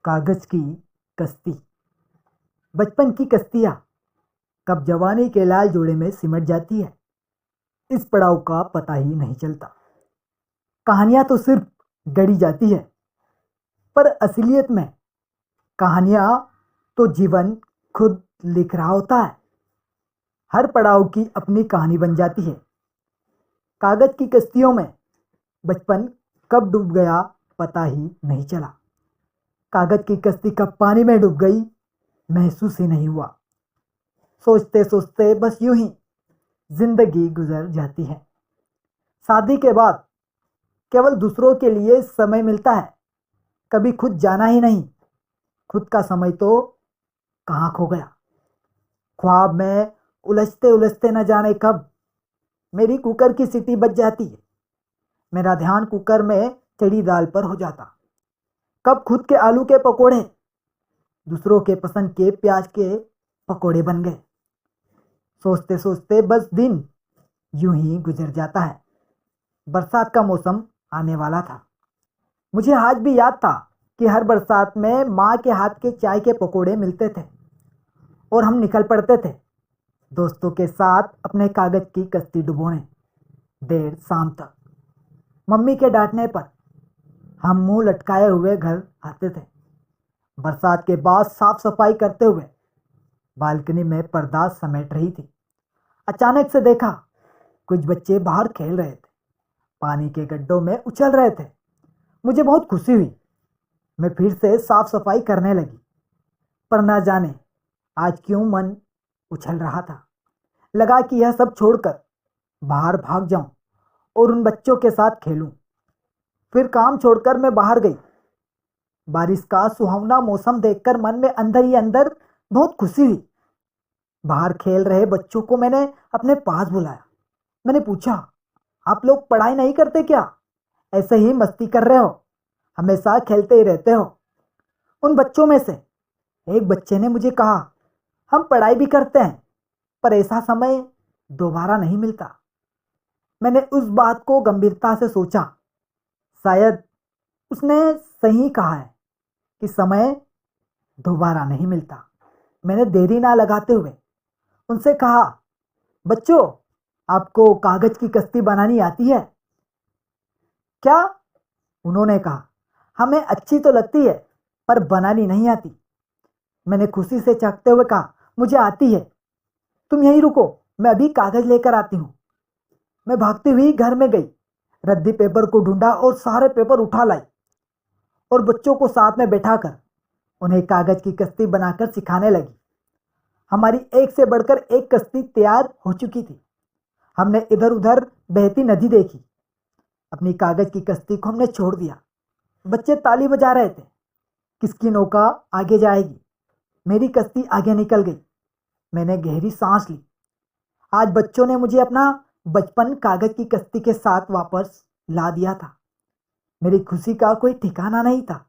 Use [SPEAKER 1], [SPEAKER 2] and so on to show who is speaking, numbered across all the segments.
[SPEAKER 1] कागज की कश्ती। बचपन की कश्तियाँ कब जवानी के लाल जोड़े में सिमट जाती है, इस पड़ाव का पता ही नहीं चलता। कहानियाँ तो सिर्फ गढ़ी जाती है, पर असलियत में कहानियाँ तो जीवन खुद लिख रहा होता है। हर पड़ाव की अपनी कहानी बन जाती है। कागज की कश्तियों में बचपन कब डूब गया पता ही नहीं चला। कागज की कश्ती कब पानी में डूब गई महसूस ही नहीं हुआ। सोचते सोचते बस यूं ही जिंदगी गुजर जाती है। शादी के बाद केवल दूसरों के लिए समय मिलता है, कभी खुद जाना ही नहीं। खुद का समय तो कहाँ खो गया। ख्वाब में उलझते उलझते न जाने कब मेरी कुकर की सीटी बज जाती है। मेरा ध्यान कुकर में चढ़ी दाल पर हो जाता। कब खुद के आलू के पकोड़े दूसरों के पसंद के प्याज के पकोड़े बन गए। सोचते सोचते बस दिन यूं ही गुजर जाता है। बरसात का मौसम आने वाला था। मुझे आज भी याद था कि हर बरसात में माँ के हाथ के चाय के पकोड़े मिलते थे और हम निकल पड़ते थे दोस्तों के साथ अपने कागज की कश्ती डुबोने। देर शाम तक मम्मी के डांटने पर हम मुंह लटकाए हुए घर आते थे। बरसात के बाद साफ सफाई करते हुए बालकनी में पर्दा समेट रही थी। अचानक से देखा कुछ बच्चे बाहर खेल रहे थे, पानी के गड्ढों में उछल रहे थे। मुझे बहुत खुशी हुई। मैं फिर से साफ सफाई करने लगी, पर ना जाने आज क्यों मन उछल रहा था। लगा कि यह सब छोड़कर बाहर भाग जाऊं और उन बच्चों के साथ खेलूं। फिर काम छोड़कर मैं बाहर गई। बारिश का सुहावना मौसम देखकर मन में अंदर ही अंदर बहुत खुशी हुई। बाहर खेल रहे बच्चों को मैंने अपने पास बुलाया। मैंने पूछा, आप लोग पढ़ाई नहीं करते क्या? ऐसे ही मस्ती कर रहे हो? हमेशा खेलते ही रहते हो? उन बच्चों में से एक बच्चे ने मुझे कहा, हम पढ़ाई भी करते हैं, पर ऐसा समय दोबारा नहीं मिलता। मैंने उस बात को गंभीरता से सोचा। शायद उसने सही कहा है कि समय दोबारा नहीं मिलता। मैंने देरी ना लगाते हुए उनसे कहा, बच्चों, आपको कागज की कश्ती बनानी आती है क्या? उन्होंने कहा, हमें अच्छी तो लगती है पर बनानी नहीं आती। मैंने खुशी से चखते हुए कहा, मुझे आती है। तुम यहीं रुको, मैं अभी कागज लेकर आती हूँ। मैं भागती हुई घर में गई, रद्दी पेपर को ढूंढा और सारे पेपर उठा लाई और बच्चों को साथ में बैठाकर उन्हें कागज की कश्ती बनाकर सिखाने लगी। हमारी एक से बढ़कर एक कश्ती तैयार हो चुकी थी। हमने इधर उधर बहती नदी देखी। अपनी कागज की कश्ती को हमने छोड़ दिया। बच्चे ताली बजा रहे थे, किसकी नौका आगे जाएगी। मेरी कश्ती आगे निकल गई। मैंने गहरी सांस ली। आज बच्चों ने मुझे अपना बचपन कागज की कश्ती के साथ वापस ला दिया था। मेरी खुशी का कोई ठिकाना नहीं था।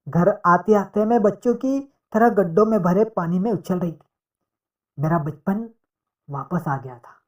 [SPEAKER 1] घर आते आते मैं बच्चों की तरह गड्ढों में भरे पानी में उछल रही थी। मेरा बचपन वापस आ गया था।